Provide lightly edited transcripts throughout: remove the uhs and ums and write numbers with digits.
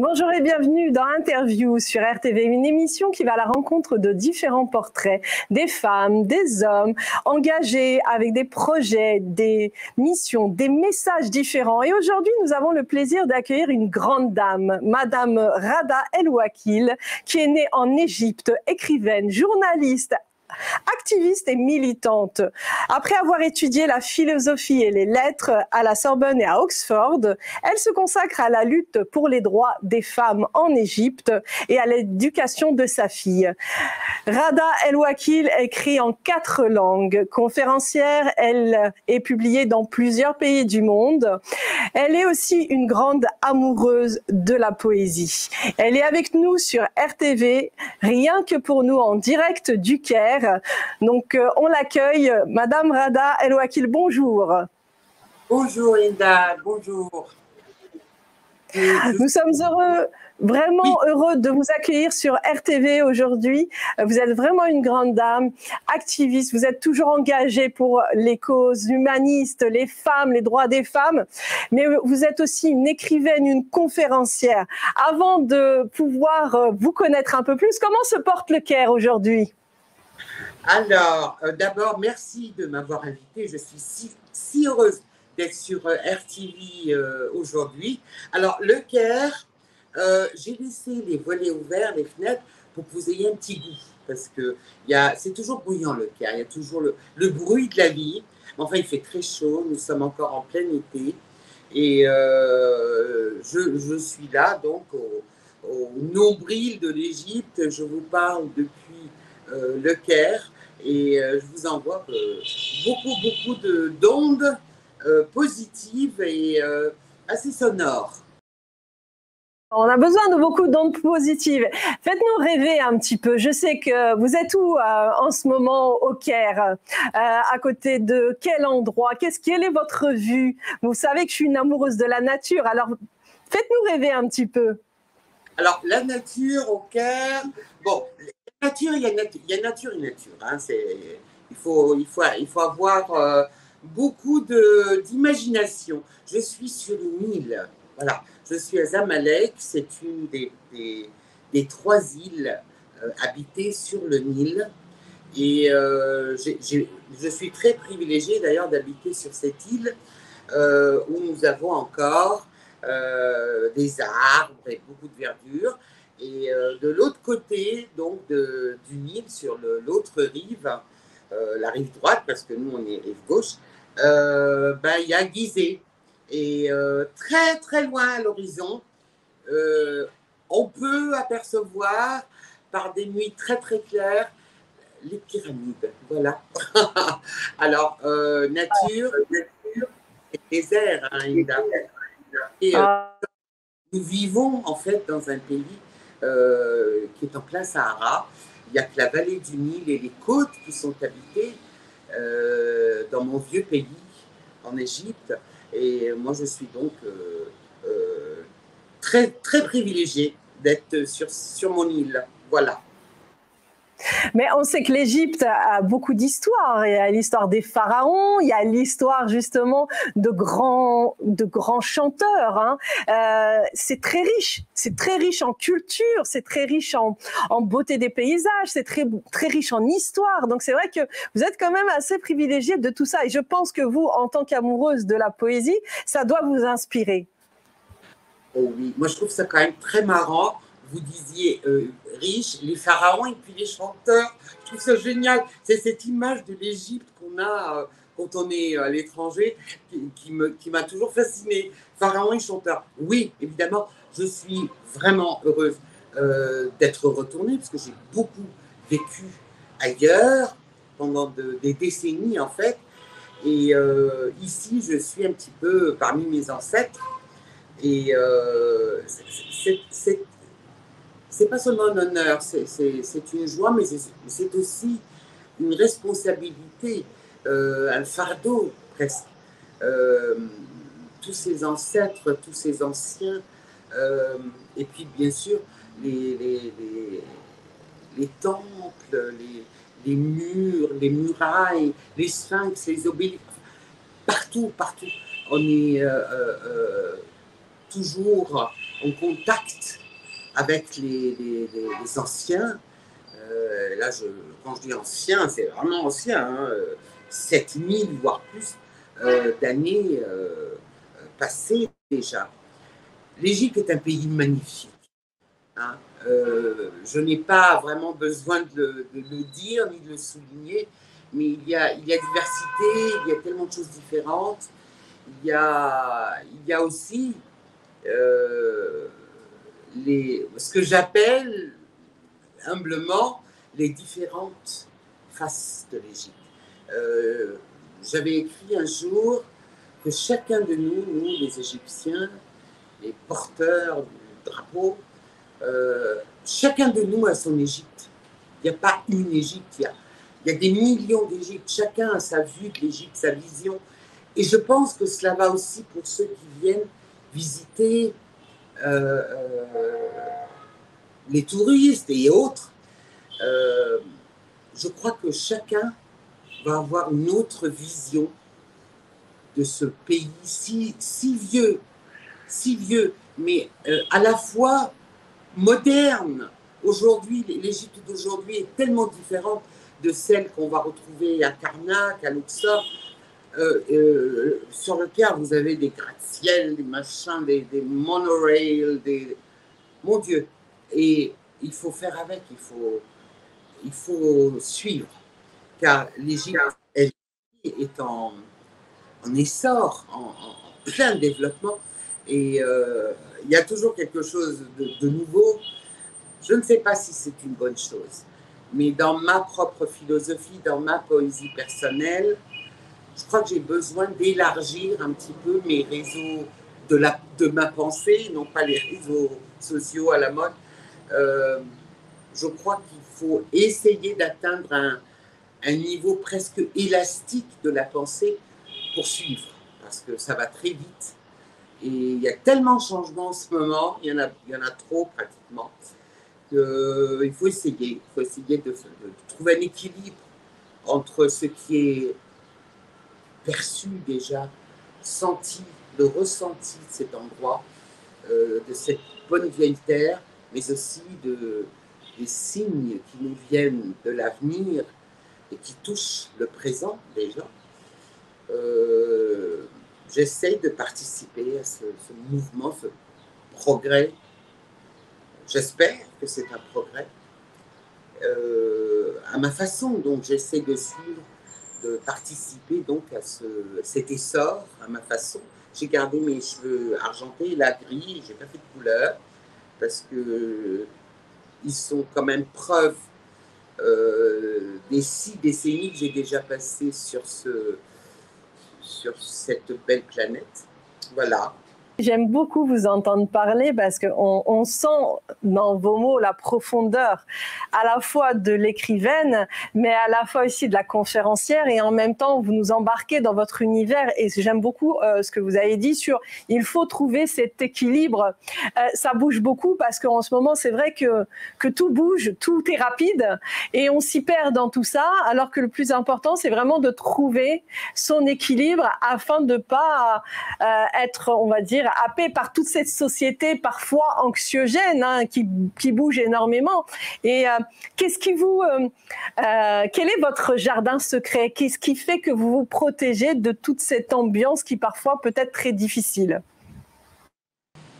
Bonjour et bienvenue dans Interview sur RTV, une émission qui va à la rencontre de différents portraits, des femmes, des hommes engagés avec des projets, des missions, des messages différents. Et aujourd'hui, nous avons le plaisir d'accueillir une grande dame, Madame Rada El Ouakil, qui est née en Égypte, écrivaine, journaliste, activiste et militante. Après avoir étudié la philosophie et les lettres à la Sorbonne et à Oxford, elle se consacre à la lutte pour les droits des femmes en Égypte et à l'éducation de sa fille. Rada El Ouakil écrit en 4 langues. Conférencière, elle est publiée dans plusieurs pays du monde. Elle est aussi une grande amoureuse de la poésie. Elle est avec nous sur RTV, rien que pour nous en direct du Caire. Donc, on l'accueille. Madame Rada El Ouakil, bonjour. Bonjour Linda, bonjour. Nous sommes heureux, vraiment heureux de vous accueillir sur RTV aujourd'hui. Vous êtes vraiment une grande dame, activiste, vous êtes toujours engagée pour les causes humanistes, les femmes, les droits des femmes, mais vous êtes aussi une écrivaine, une conférencière. Avant de pouvoir vous connaître un peu plus, comment se porte le Caire aujourd'hui ? Alors, d'abord, merci de m'avoir invitée. Je suis si heureuse d'être sur RTV aujourd'hui. Alors, le Caire, j'ai laissé les volets ouverts, les fenêtres, pour que vous ayez un petit goût. Parce que c'est toujours bruyant, le Caire. Il y a toujours le bruit de la vie. Enfin, il fait très chaud. Nous sommes encore en plein été. Et je suis là, donc, au nombril de l'Égypte. Je vous parle depuis le Caire, et je vous envoie beaucoup d'ondes positives et assez sonores. On a besoin de beaucoup d'ondes positives. Faites-nous rêver un petit peu. Je sais que vous êtes où en ce moment au Caire, à côté de quel endroit, quelle est votre vue? Vous savez que je suis une amoureuse de la nature, alors faites-nous rêver un petit peu. Alors, la nature au Caire, bon, nature, il y a nature et nature. Hein, il faut avoir beaucoup d'imagination. Je suis sur une île. Voilà. Je suis à Zamalek. C'est une des 3 îles habitées sur le Nil. Et je suis très privilégiée d'ailleurs d'habiter sur cette île où nous avons encore des arbres et beaucoup de verdure. Et de l'autre côté donc du Nil, sur l'autre rive, la rive droite, parce que nous on est rive gauche, il y a Gizeh. Et très très loin à l'horizon, on peut apercevoir par des nuits très très claires les pyramides. Voilà. Alors, nature et désert, hein, Inda. Et nous vivons en fait dans un pays qui est en plein Sahara. Il n'y a que la vallée du Nil et les côtes qui sont habitées dans mon vieux pays, en Égypte. Et moi, je suis donc très, très privilégiée d'être sur mon île. Voilà. Mais on sait que l'Égypte a beaucoup d'histoires. Il y a l'histoire des pharaons, il y a l'histoire justement de grands chanteurs. Hein. C'est très riche en culture, c'est très riche en beauté des paysages, c'est très riche en histoire. Donc c'est vrai que vous êtes quand même assez privilégiée de tout ça. Et je pense que vous, en tant qu'amoureuse de la poésie, ça doit vous inspirer. Oh oui, moi je trouve ça quand même très marrant. Vous disiez riche, les pharaons et puis les chanteurs. Je trouve ça génial. C'est cette image de l'Égypte qu'on a quand on est à l'étranger qui m'a toujours fascinée. Pharaons et chanteurs. Oui, évidemment, je suis vraiment heureuse d'être retournée parce que j'ai beaucoup vécu ailleurs pendant des décennies en fait. Et ici, je suis un petit peu parmi mes ancêtres. Et c'est pas seulement un honneur, c'est une joie, mais c'est aussi une responsabilité, un fardeau presque. Tous ces ancêtres, tous ces anciens, et puis bien sûr les temples, les murs, les murailles, les sphinx, les obélisques, partout. On est toujours en contact avec les anciens. Là, quand je dis ancien, c'est vraiment ancien, hein, 7000 voire plus d'années passées déjà. L'Égypte est un pays magnifique. Hein. Je n'ai pas vraiment besoin de le dire ni de le souligner, mais il y a diversité, il y a tellement de choses différentes. Il y a aussi ce que j'appelle humblement les différentes faces de l'Égypte. J'avais écrit un jour que chacun de nous, les Égyptiens, les porteurs du drapeau, chacun de nous a son Égypte. Il n'y a pas une Égypte, il y a des millions d'Égyptes. Chacun a sa vue de l'Égypte, sa vision. Et je pense que cela va aussi pour ceux qui viennent visiter les touristes et autres. Je crois que chacun va avoir une autre vision de ce pays si vieux, mais à la fois moderne. Aujourd'hui, l'Égypte d'aujourd'hui est tellement différente de celle qu'on va retrouver à Karnak, à Luxor. Sur le Caire, vous avez des gratte-ciel, des machins, des monorails, mon Dieu. Et il faut faire avec, il faut suivre, car l'Égypte, elle est en essor, en plein développement, et il y a toujours quelque chose de nouveau. Je ne sais pas si c'est une bonne chose, mais dans ma propre philosophie, dans ma poésie personnelle, je crois que j'ai besoin d'élargir un petit peu mes réseaux de ma pensée, non pas les réseaux sociaux à la mode. Je crois qu'il faut essayer d'atteindre un niveau presque élastique de la pensée pour suivre, parce que ça va très vite. Et il y a tellement de changements en ce moment, il y en a trop pratiquement, qu'il faut essayer de trouver un équilibre entre ce qui est perçu déjà, senti, le ressenti de cet endroit, de cette bonne vieille terre, mais aussi des signes qui nous viennent de l'avenir et qui touchent le présent déjà. J'essaye de participer à ce mouvement, ce progrès. J'espère que c'est un progrès à ma façon, donc j'essaie de suivre, de participer donc à cet essor à ma façon. J'ai gardé mes cheveux argentés, la gris, j'ai pas fait de couleur parce que ils sont quand même preuve des 6 décennies que j'ai déjà passées sur cette belle planète. Voilà. J'aime beaucoup vous entendre parler parce qu'on sent dans vos mots la profondeur à la fois de l'écrivaine, mais à la fois aussi de la conférencière, et en même temps vous nous embarquez dans votre univers. Et j'aime beaucoup ce que vous avez dit sur il faut trouver cet équilibre. Ça bouge beaucoup parce qu'en ce moment c'est vrai que tout bouge, tout est rapide et on s'y perd dans tout ça, alors que le plus important c'est vraiment de trouver son équilibre afin de pas être, on va dire, happé par toute cette société parfois anxiogène, hein, qui bouge énormément. Et qu'est-ce qui quel est votre jardin secret? Qu'est-ce qui fait que vous vous protégez de toute cette ambiance qui parfois peut être très difficile?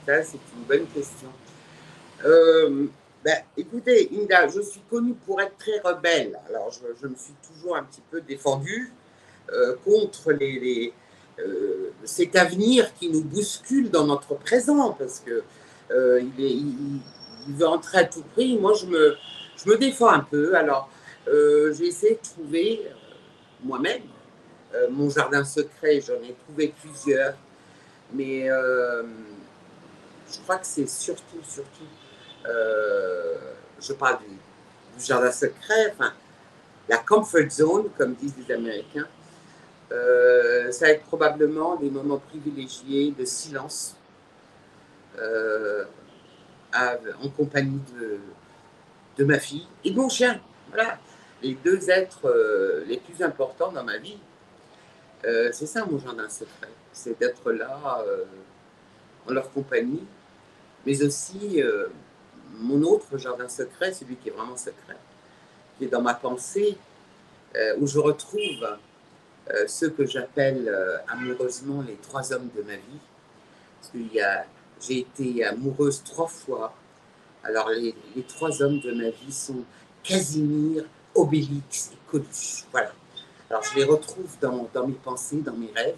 Ça, c'est une bonne question. Écoutez, Inda, je suis connue pour être très rebelle. Alors, je me suis toujours un petit peu défendue contre cet avenir qui nous bouscule dans notre présent, parce que il veut entrer à tout prix. Moi, je me défends un peu. Alors, j'ai essayé de trouver moi-même mon jardin secret. J'en ai trouvé plusieurs, mais je crois que c'est surtout, je parle du jardin secret, enfin, la comfort zone, comme disent les Américains. Ça va être probablement des moments privilégiés de silence en compagnie de ma fille et de mon chien. Voilà, les 2 êtres les plus importants dans ma vie. C'est ça mon jardin secret, c'est d'être là en leur compagnie, mais aussi mon autre jardin secret, celui qui est vraiment secret, qui est dans ma pensée, où je retrouve ceux que j'appelle amoureusement les 3 hommes de ma vie. Parce que j'ai été amoureuse 3 fois. Alors les 3 hommes de ma vie sont Casimir, Obélix et Coluche. Voilà. Alors je les retrouve dans mes pensées, dans mes rêves.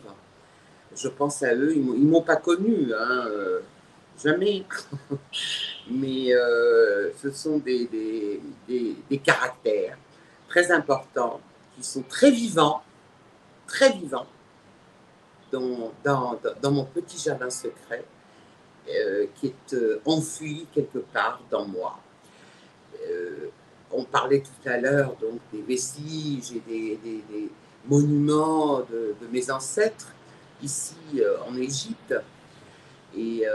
Je pense à eux. Ils ne m'ont pas connu, hein, jamais. Mais ce sont des caractères très importants, qui sont très vivants dans mon petit jardin secret, qui est enfoui quelque part dans moi. On parlait tout à l'heure donc des vestiges et des monuments de mes ancêtres ici en Égypte. Et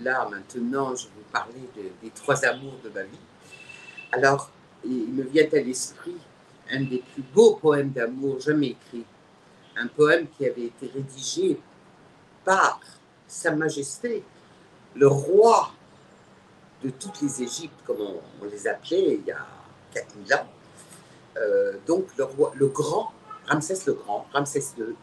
là, maintenant, je vais vous parler des 3 amours de ma vie. Alors, il me vient à l'esprit un des plus beaux poèmes d'amour jamais écrits. Un poème qui avait été rédigé par Sa Majesté, le roi de toutes les Égyptes, comme on les appelait il y a 4000 ans. Donc le grand, Ramsès le Grand, Ramsès II,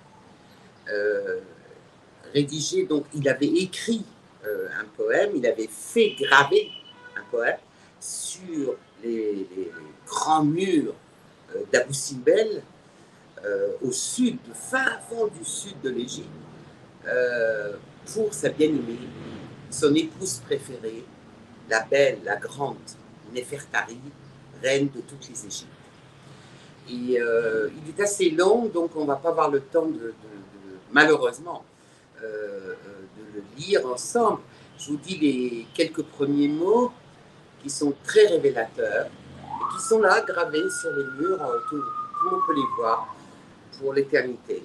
rédigé, donc il avait écrit un poème, il avait fait graver un poème sur les grands murs d'Abou Simbel, au sud, fin fond du sud de l'Égypte, pour sa bien-aimée, son épouse préférée, la belle, la grande Néfertari, reine de toutes les Égyptes. Et il est assez long, donc on ne va pas avoir le temps malheureusement, de le lire ensemble. Je vous dis les quelques premiers mots qui sont très révélateurs et qui sont là, gravés sur les murs, tout le monde peut les voir pour l'éternité.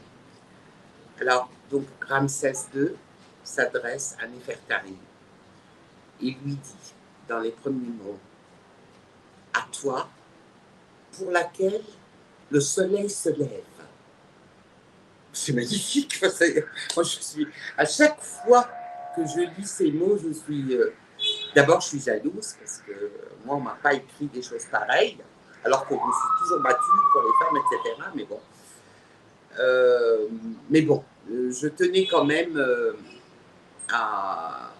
Alors, donc, Ramsès II s'adresse à Néfertari. Il lui dit, dans les premiers mots, « À toi, pour laquelle le soleil se lève. » C'est magnifique. Moi, je suis, à chaque fois que je lis ces mots, je suis... D'abord, je suis jalouse parce que moi, on ne m'a pas écrit des choses pareilles, alors que je me suis toujours battue pour les femmes, etc. Mais bon, je tenais quand même à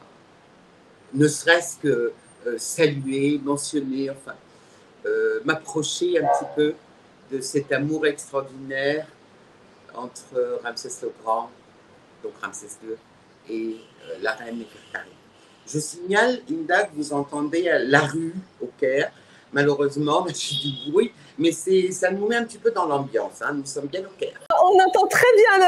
ne serait-ce que saluer, mentionner, enfin, m'approcher un petit peu de cet amour extraordinaire entre Ramsès le Grand, donc Ramsès II, et la reine Néfertari. Je signale, Inda, que vous entendez la rue au Caire. Malheureusement, j'ai du bruit, mais ça nous met un petit peu dans l'ambiance. Hein. Nous sommes bien au Caire. On entend très bien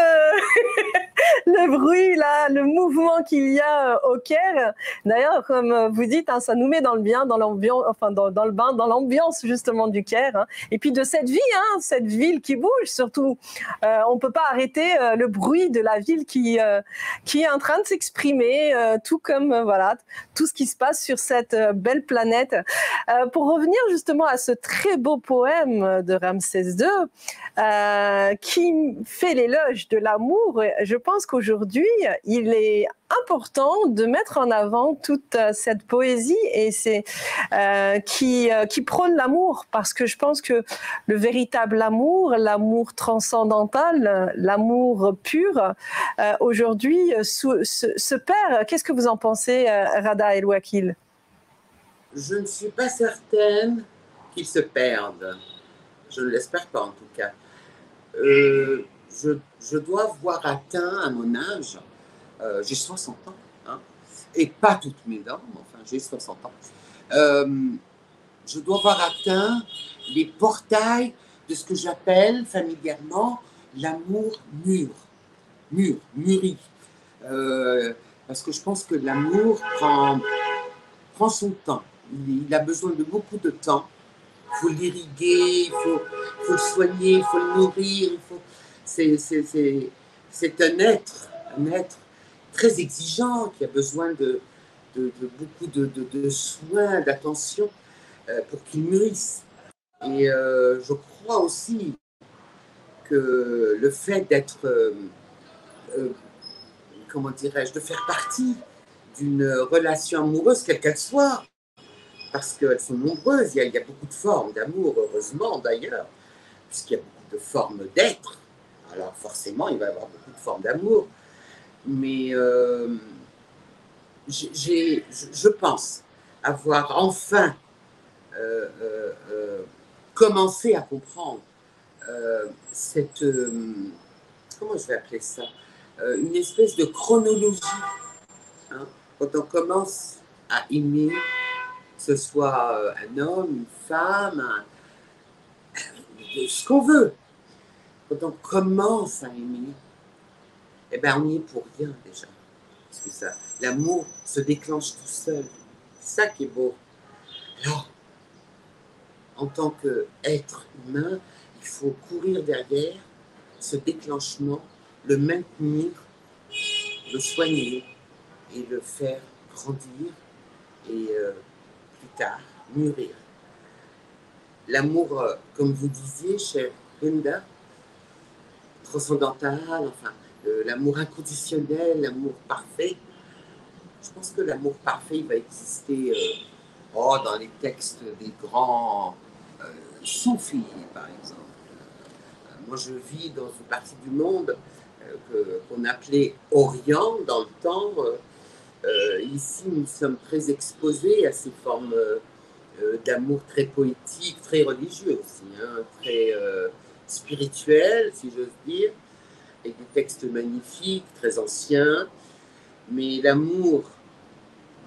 le bruit, là, le mouvement qu'il y a au Caire. D'ailleurs, comme vous dites, hein, ça nous met dans le bien, dans l'ambiance, enfin dans le bain, dans l'ambiance justement du Caire. Hein. Et puis de cette vie, hein, cette ville qui bouge surtout. On ne peut pas arrêter le bruit de la ville qui est en train de s'exprimer, tout comme voilà, tout ce qui se passe sur cette belle planète. Pour revenir justement à ce très beau poème de Ramsès II, qui fait l'éloge de l'amour, je pense qu'aujourd'hui, il est important de mettre en avant toute cette poésie et qui prône l'amour, parce que je pense que le véritable amour, l'amour transcendantal, l'amour pur, aujourd'hui se perd. Qu'est-ce que vous en pensez, Rada El Wakil? Je ne suis pas certaine qu'ils se perdent. Je ne l'espère pas en tout cas. Je dois avoir atteint à mon âge, j'ai 60 ans, hein, et pas toutes mes dents, mais enfin j'ai 60 ans. Je dois avoir atteint les portails de ce que j'appelle familièrement l'amour mûri. Parce que je pense que l'amour prend son temps. Il a besoin de beaucoup de temps. Il faut l'irriguer, il faut le soigner, il faut le nourrir. C'est un être très exigeant qui a besoin de beaucoup de soins, d'attention pour qu'il mûrisse. Et je crois aussi que le fait d'être, comment dirais-je, de faire partie d'une relation amoureuse, quelle qu'elle soit, parce qu'elles sont nombreuses. Il y a beaucoup de formes d'amour, heureusement d'ailleurs, puisqu'il y a beaucoup de formes d'être. Alors forcément, il va y avoir beaucoup de formes d'amour. Mais je pense avoir enfin commencé à comprendre cette, comment je vais appeler ça, une espèce de chronologie. Hein, quand on commence à aimer, que ce soit un homme, une femme, ce qu'on veut, quand on commence à aimer, eh ben on n'y est pour rien déjà. Parce que ça, l'amour se déclenche tout seul. C'est ça qui est beau. Alors, en tant qu'être humain, il faut courir derrière ce déclenchement, le maintenir, le soigner et le faire grandir et plus tard mûrir. L'amour, comme vous disiez, chère Linda, transcendantal, enfin, l'amour inconditionnel, l'amour parfait. Je pense que l'amour parfait, il va exister dans les textes des grands soufis, par exemple. Moi, je vis dans une partie du monde qu'on appelait Orient dans le temps. Ici, nous sommes très exposés à ces formes d'amour très poétique, très religieux aussi, hein, très spirituel, si j'ose dire, avec des textes magnifiques, très anciens. Mais l'amour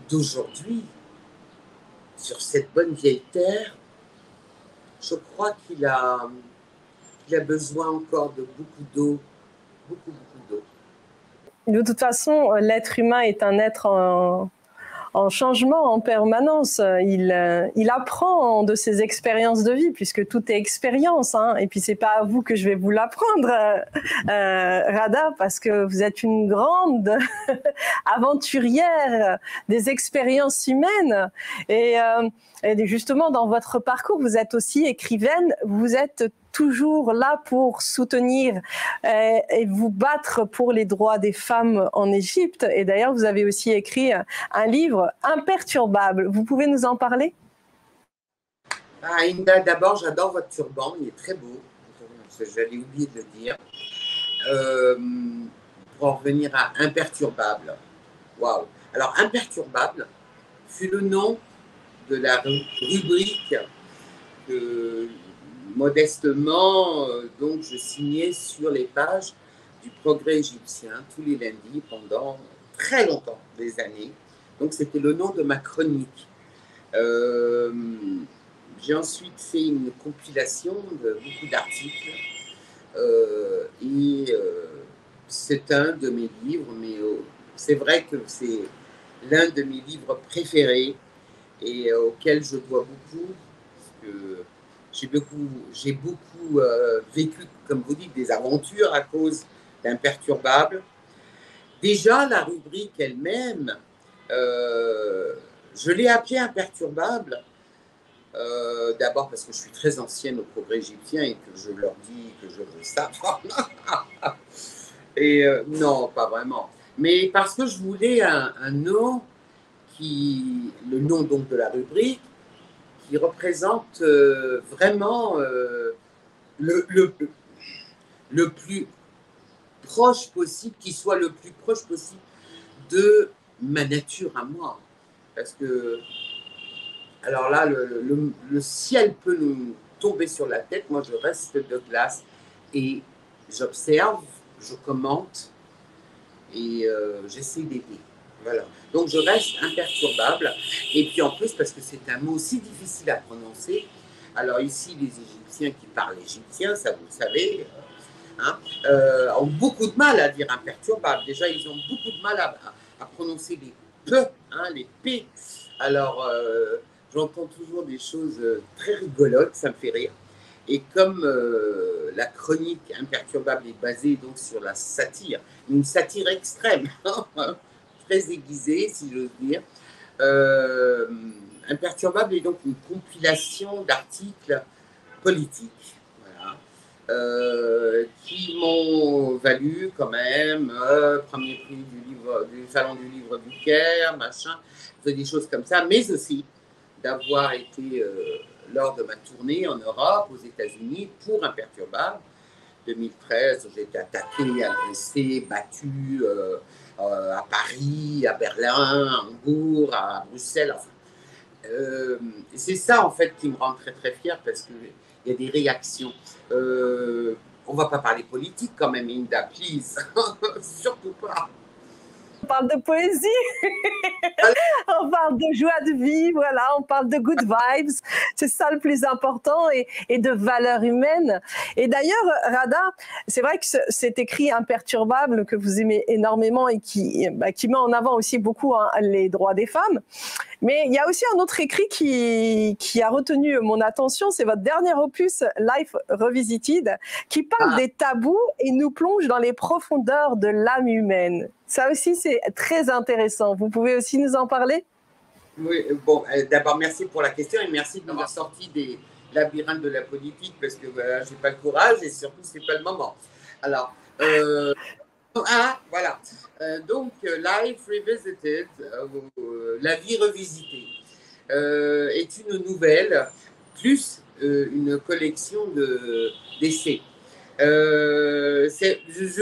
d'aujourd'hui, sur cette bonne vieille terre, je crois qu'il a besoin encore de beaucoup d'eau, beaucoup d'eau. De toute façon, l'être humain est un être en changement en permanence. Il apprend de ses expériences de vie, puisque tout est expérience. Hein. Et puis, c'est pas à vous que je vais vous l'apprendre, Rada, parce que vous êtes une grande aventurière des expériences humaines. Et justement, dans votre parcours, vous êtes aussi écrivaine. Vous êtes toujours là pour soutenir et vous battre pour les droits des femmes en Égypte. Et d'ailleurs, vous avez aussi écrit un livre imperturbable. Vous pouvez nous en parler? Inda, d'abord, j'adore votre turban. Il est très beau. J'allais oublier de le dire. Pour en revenir à imperturbable. Waouh! Alors, imperturbable fut le nom de la rubrique que modestement, donc, je signais sur les pages du Progrès égyptien tous les lundis pendant très longtemps, des années. Donc, c'était le nom de ma chronique. J'ai ensuite fait une compilation de beaucoup d'articles et c'est un de mes livres, mais c'est vrai que c'est l'un de mes livres préférés et auquel je dois beaucoup, parce que j'ai beaucoup vécu, comme vous dites, des aventures à cause d'Imperturbable. Déjà, la rubrique elle-même, je l'ai appelée Imperturbable, d'abord parce que je suis très ancienne au Progrès égyptien et que je leur dis que je veux ça. Et non, pas vraiment. Mais parce que je voulais un nom le nom donc de la rubrique, qui représente vraiment le plus proche possible, qui soit le plus proche possible de ma nature à moi. Parce que, alors là, le ciel peut nous tomber sur la tête, moi je reste de glace et j'observe, je commente et j'essaie d'aider. Voilà. Donc je reste imperturbable. Et puis en plus, parce que c'est un mot si difficile à prononcer, alors ici, les Égyptiens qui parlent égyptien, ça vous le savez, hein, ont beaucoup de mal à dire imperturbable. Déjà, ils ont beaucoup de mal à prononcer les P, hein, les P. Alors, j'entends toujours des choses très rigolotes, ça me fait rire. Et comme la chronique imperturbable est basée donc sur la satire, une satire extrême, très aiguisée, si j'ose dire, Imperturbable est donc une compilation d'articles politiques. Voilà. qui m'ont valu quand même premier prix du Salon du Livre du Caire, machin, des choses comme ça, mais aussi d'avoir été, lors de ma tournée en Europe, aux États-Unis, pour Imperturbable, 2013, j'ai été attaqué, agressé, battu à Paris, à Berlin, à Hambourg, à Bruxelles, enfin. C'est ça, en fait, qui me rend très, très fière, parce qu'il y a des réactions. On ne va pas parler politique quand même, Inda, please. Surtout pas. On parle de poésie, on parle de joie de vivre, voilà, on parle de good vibes, c'est ça le plus important, et de valeurs humaines. Et d'ailleurs, Radha, c'est vrai que cet écrit Imperturbable que vous aimez énormément et qui met en avant aussi beaucoup les droits des femmes. Mais il y a aussi un autre écrit qui a retenu mon attention, c'est votre dernier opus, Life Revisited, qui parle des tabous et nous plonge dans les profondeurs de l'âme humaine. Ça aussi, c'est très intéressant. Vous pouvez aussi nous en parler? Oui, bon, d'abord, merci pour la question et merci de m'avoir sorti des labyrinthes de la politique, parce que je n'ai pas le courage et surtout, ce n'est pas le moment. Alors, voilà. Donc, Life Revisited, la vie revisitée, est une nouvelle plus une collection d'essais. Je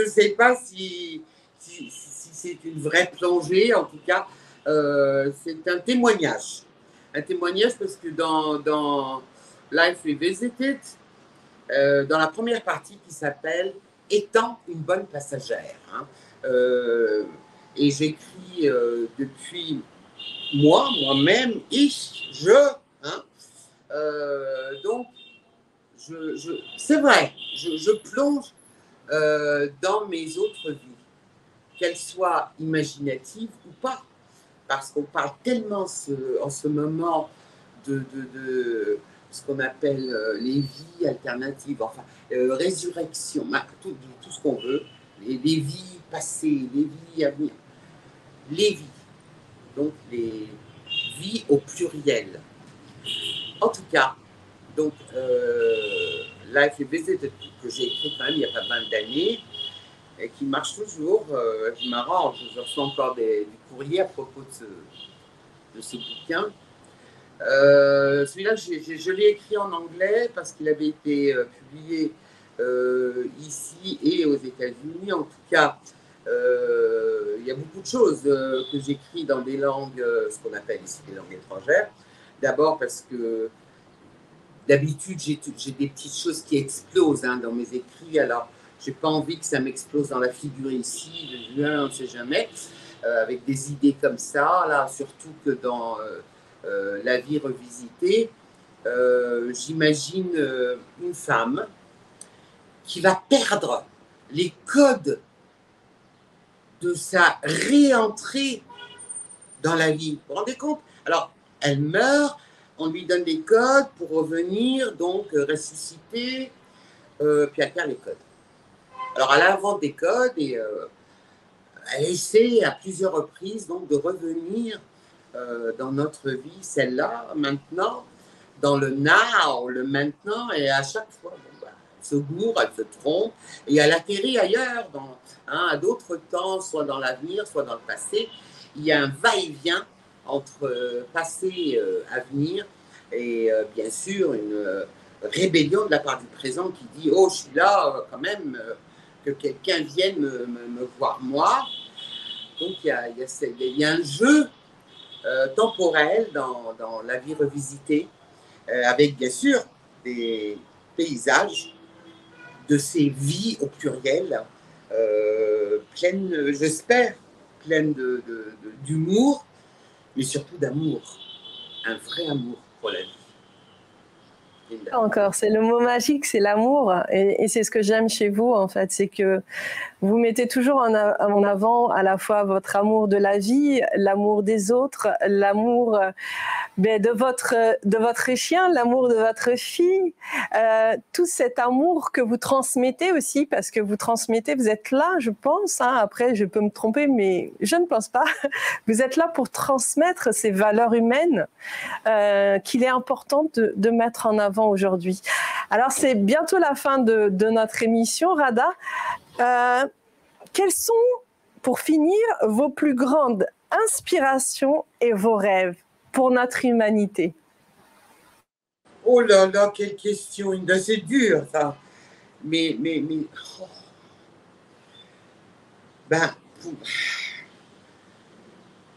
ne sais pas si c'est une vraie plongée, en tout cas, c'est un témoignage. Un témoignage parce que dans Life Revisited, dans la première partie qui s'appelle « Étant une bonne passagère », et j'écris depuis moi-même, donc c'est vrai, je plonge dans mes autres vies, qu'elles soient imaginatives ou pas, parce qu'on parle tellement en ce moment de ce qu'on appelle les vies alternatives, enfin, résurrection, tout ce qu'on veut, les vies passées, les vies à venir, les vies, donc les vies au pluriel. En tout cas, donc, Life Revisited, que j'ai écrit quand même il n'y a pas mal d'années, et qui marche toujours, qui m'arrange. Je reçois encore des courriers à propos de ce bouquin. Celui-là, je l'ai écrit en anglais parce qu'il avait été publié ici et aux États-Unis. En tout cas, il y a beaucoup de choses que j'écris dans des langues, ce qu'on appelle ici des langues étrangères. D'abord parce que d'habitude, j'ai des petites choses qui explosent dans mes écrits. Alors, je n'ai pas envie que ça m'explose dans la figure ici, on ne sait jamais, avec des idées comme ça, là, surtout que dans La vie revisitée, j'imagine une femme qui va perdre les codes de sa réentrée dans la vie. Vous vous rendez compte? Alors, elle meurt, on lui donne les codes pour revenir, donc ressusciter, puis elle perd les codes. Alors, elle invente des codes et elle essaie à plusieurs reprises donc, de revenir dans notre vie, celle-là, maintenant, dans le now, le maintenant, et à chaque fois, elle se gourre, elle se trompe, et elle atterrit ailleurs, à d'autres temps, soit dans l'avenir, soit dans le passé. Il y a un va-et-vient entre passé et avenir, et bien sûr, une rébellion de la part du présent qui dit « Oh, je suis là, quand même, que quelqu'un vienne me voir moi ». Donc, il y a un jeu temporel dans La vie revisitée, avec bien sûr des paysages de ces vies au pluriel, pleines, j'espère, pleines d'humour, mais surtout d'amour, un vrai amour pour la vie. Encore, c'est le mot magique, c'est l'amour, et c'est ce que j'aime chez vous en fait, c'est que Vous mettez toujours en avant à la fois votre amour de la vie, l'amour des autres, l'amour de votre chien, l'amour de votre fille, tout cet amour que vous transmettez aussi, parce que vous transmettez, vous êtes là, je pense, hein, après je peux me tromper, mais je ne pense pas, vous êtes là pour transmettre ces valeurs humaines qu'il est important de mettre en avant aujourd'hui. Alors c'est bientôt la fin de notre émission, Radha. Quelles sont, pour finir, vos plus grandes inspirations et vos rêves pour notre humanité? Oh là là, quelle question, c'est dur ça. Mais oh. Ben,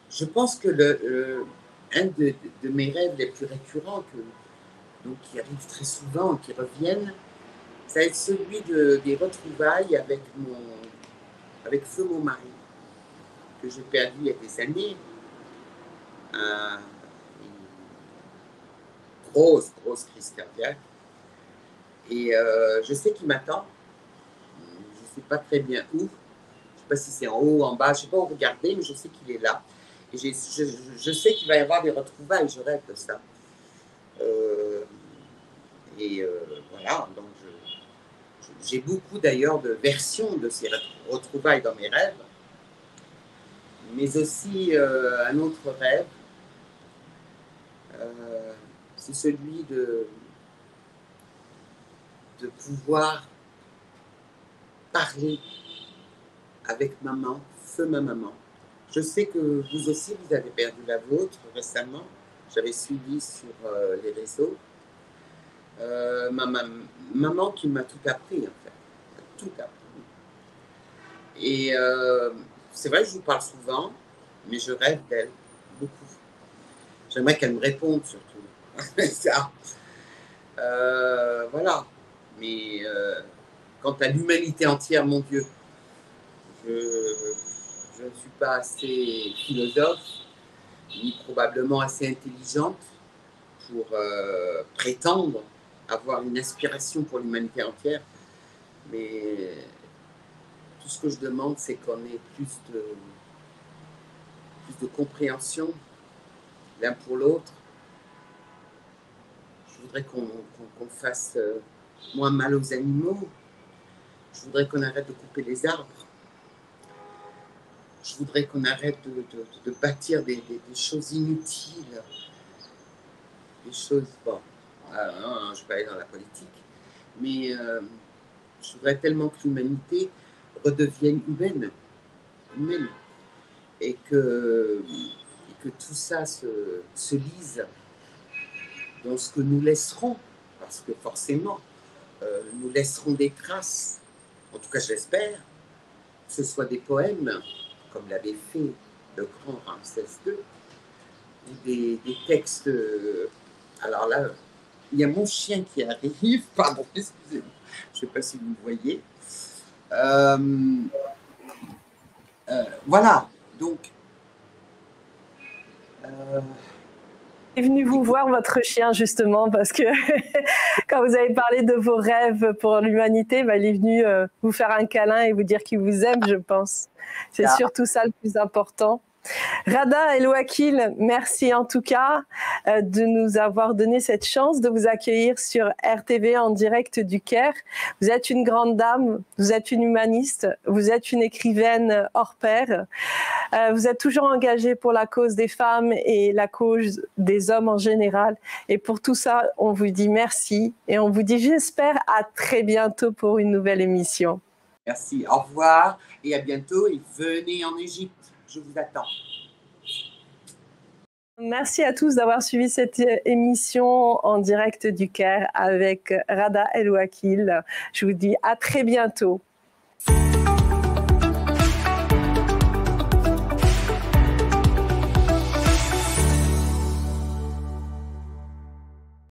je pense que un de mes rêves les plus récurrents, donc qui arrivent très souvent, qui reviennent, ça va être celui des retrouvailles avec feu mon mari, que j'ai perdu il y a des années. Grosse crise cardiaque. Et je sais qu'il m'attend. Je ne sais pas très bien où. Je ne sais pas si c'est en haut, en bas. Je ne sais pas où regarder, mais je sais qu'il est là. Et je sais qu'il va y avoir des retrouvailles. Je rêve de ça. Voilà. Donc j'ai beaucoup d'ailleurs de versions de ces retrouvailles dans mes rêves. Mais aussi un autre rêve. C'est celui de pouvoir parler avec maman, feu ma maman. Je sais que vous aussi, vous avez perdu la vôtre récemment. J'avais suivi sur les réseaux. Maman qui m'a tout appris, en fait. Tout appris. Et c'est vrai que je vous parle souvent, mais je rêve d'elle, beaucoup. J'aimerais qu'elle me réponde, surtout. Ça. Voilà. Mais quant à l'humanité entière, mon Dieu, je ne suis pas assez philosophe, ni probablement assez intelligente pour prétendre avoir une aspiration pour l'humanité entière. Mais tout ce que je demande, c'est qu'on ait plus de compréhension l'un pour l'autre. Je voudrais qu'on fasse moins mal aux animaux. Je voudrais qu'on arrête de couper les arbres. Je voudrais qu'on arrête de bâtir des choses inutiles. Des choses, bon, je ne vais pas aller dans la politique, mais je voudrais tellement que l'humanité redevienne humaine. Et que tout ça se lise dans ce que nous laisserons, parce que forcément, nous laisserons des traces, en tout cas je l'espère, que ce soit des poèmes, comme l'avait fait le grand Ramsès II, ou des textes. Alors là, il y a mon chien qui arrive, pardon, excusez-moi, je ne sais pas si vous le voyez. Voilà, donc... est venu vous voir, votre chien, justement, parce que quand vous avez parlé de vos rêves pour l'humanité, il est venu vous faire un câlin et vous dire qu'il vous aime, je pense. C'est surtout ça le plus important. Radha El-Wakil, merci en tout cas de nous avoir donné cette chance de vous accueillir sur RTV en direct du Caire. Vous êtes une grande dame, vous êtes une humaniste, vous êtes une écrivaine hors pair. Vous êtes toujours engagée pour la cause des femmes et la cause des hommes en général. Et pour tout ça, on vous dit merci et on vous dit, j'espère, à très bientôt pour une nouvelle émission. Merci, au revoir et à bientôt. Et venez en Égypte. Je vous attends. Merci à tous d'avoir suivi cette émission en direct du Caire avec Radha El-Wakil. Je vous dis à très bientôt.